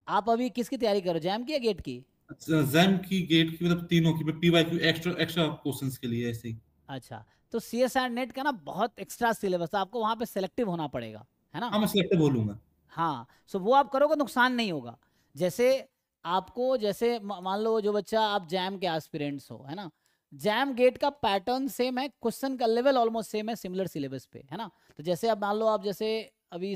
आप अभी किसकी तैयारी करो, जैम की या गेट की? जैम की, गेट की, मतलब तीनों की, पीवाईक्यू एक्स्ट्रा एक्स्ट्रा क्वेश्चंस के लिए ऐसे ही। अच्छा, तो सी एस आर नेट का ना बहुत एक्स्ट्रा सिलेबस है, आपको वहाँ पे सेलेक्टिव होना पड़ेगा, है ना। हाँ, मैं सिलेक्टिव बोलूंगा। हाँ, सो वो आप करोगे नुकसान नहीं होगा। जैसे आपको, जैसे मान लो जो बच्चा, आप जैम के एस्पिरेंट्स हो, है ना, जैम गेट का पैटर्न सेम है, क्वेश्चन का लेवल ऑलमोस्ट सेम है, सिमिलर सिलेबस पे, है ना। तो जैसे अब मान लो आप, जैसे अभी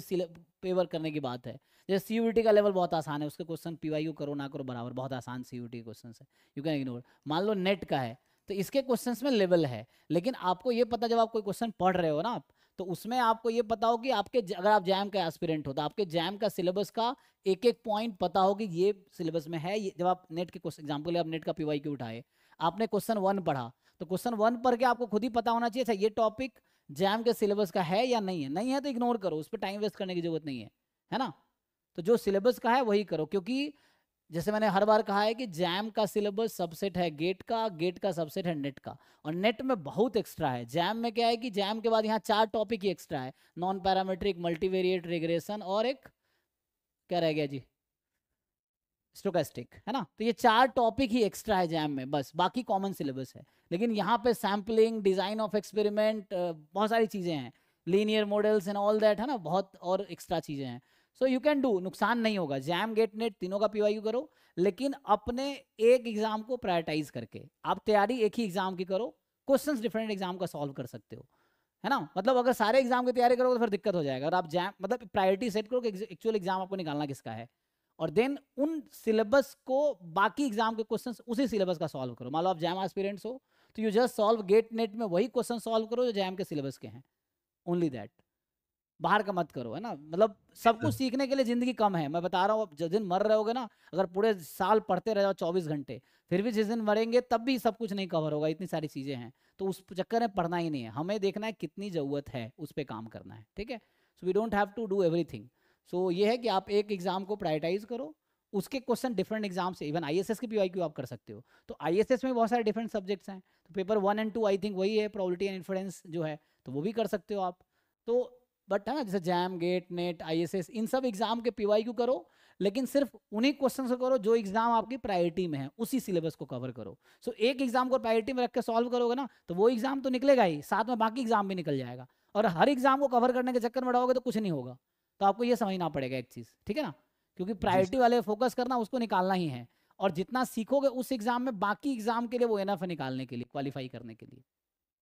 पेपर करने की बात है, जैसे सीयूटी का लेवल बहुत आसान है, उसके क्वेश्चन पीवाईक्यू करो ना करो बराबर, बहुत आसान सीयूटी क्वेश्चन है, यू कैन इग्नोर। मान लो नेट का है, तो इसके क्वेश्चंस में लेवल है, लेकिन आपको ये पता, जब आप कोई क्वेश्चन पढ़ रहे हो ना आप, तो उसमें आपको ये पता हो कि आपके, अगर आप जैम का एस्पिरेंट हो तो आपके जैम का सिलेबस का एक एक पॉइंट पता हो कि ये सिलेबस में है। जब आप नेट के क्वेश्चन, एग्जाम्पल आप नेट का पीवाईक्यू उठाए, आपने क्वेश्चन 1 पढ़ा, तो क्वेश्चन 1 पढ़ के आपको खुद ही पता होना चाहिए, अच्छा ये टॉपिक जैम के सिलेबस का है या नहीं है, नहीं है तो इग्नोर करो, उस पर टाइम वेस्ट करने की जरूरत नहीं है ना। तो जो सिलेबस का है वही करो, क्योंकि जैसे मैंने हर बार कहा है कि जैम का सिलेबस सबसेट है गेट का, गेट का सबसेट है नेट का, और नेट में बहुत एक्स्ट्रा है। जैम में क्या है कि जैम के बाद यहाँ 4 टॉपिक ही एक्स्ट्रा है, नॉन पैरामेट्रिक, मल्टीवेरिएट, रिग्रेशन, और एक क्या रह गया जी, स्टोकेस्टिक, है ना। तो ये 4 टॉपिक ही एक्स्ट्रा है जैम में, बस बाकी कॉमन सिलेबस है। लेकिन यहाँ पे सैम्पलिंग, डिजाइन ऑफ एक्सपेरिमेंट, बहुत सारी चीजें हैं, linear models and all that, है ना, बहुत और एक्स्ट्रा चीजें हैं। सो यू कैन डू, नुकसान नहीं होगा, जैम गेट नेट तीनों का पीवाईक्यू करो, लेकिन अपने एक एग्जाम को प्रायोरिटाइज करके। आप तैयारी एक ही एग्जाम की करो, क्वेश्चंस डिफरेंट एग्जाम का सॉल्व कर सकते हो, है ना। मतलब अगर सारे एग्जाम की तैयारी करोगे तो फिर दिक्कत हो जाएगा। और आप जैम, मतलब प्रायोरिटी सेट करो कि एक्चुअल एग्जाम आपको निकालना किसका है, और देन उन सिलेबस को, बाकी एग्जाम के क्वेश्चंस उसी सिलेबस का सॉल्व करो। मान लो आप जैम एस्पिरेंट्स हो, तो you just solve GATE NET में वही क्वेश्चन सॉल्व करो जो जैम के सिलेबस के हैं, ओनली दैट, बाहर का मत करो, है ना। मतलब सब कुछ सीखने के लिए जिंदगी कम है, मैं बता रहा हूँ। जिस दिन मर रहे होगे ना, अगर पूरे साल पढ़ते रहो 24 घंटे, फिर भी जिस दिन मरेंगे तब भी सब कुछ नहीं कवर होगा, इतनी सारी चीजें हैं। तो उस चक्कर में पढ़ना ही नहीं है, हमें देखना है कितनी जरूरत है, उस पर काम करना है, ठीक है। So we don't have to do everything. So ये है कि आप एक एग्जाम को प्रायोरिटाइज करो, उसके क्वेश्चन डिफरेंट एग्जाम से, इवन आईएसएस के पीवाईक्यू आप कर सकते हो। तो आईएसएस में बहुत सारे डिफरेंट सब्जेक्ट्स हैं, तो पेपर 1 एंड 2 आई थिंक वही है, प्रोबेबिलिटी एंड इन्फ्लुएंस जो है, तो वो भी कर सकते हो आप। तो बट है ना, जैसे जैम, गेट, नेट, आईएसएस, इन सब एग्जाम के पीवाईक्यू करो, लेकिन सिर्फ उन्हीं क्वेश्चन से करो जो एग्जाम आपकी प्रायोरिटी में है, उसी सिलेबस को कवर करो। सो एक एग्जाम को प्रायोरिटी में रख के सॉल्व करोगे ना, तो वो एग्जाम तो निकलेगा ही, साथ में बाकी एग्जाम भी निकल जाएगा। और हर एग्जाम को कवर करने के चक्कर में रहोगे तो कुछ नहीं होगा। तो आपको ये समझना पड़ेगा एक चीज, ठीक है ना, क्योंकि जी प्रायोरिटी वाले फोकस करना, उसको निकालना ही है। और जितना सीखोगे उस एग्जाम में, बाकी एग्जाम के लिए वो एनफ है निकालने के लिए, क्वालिफाई करने के लिए।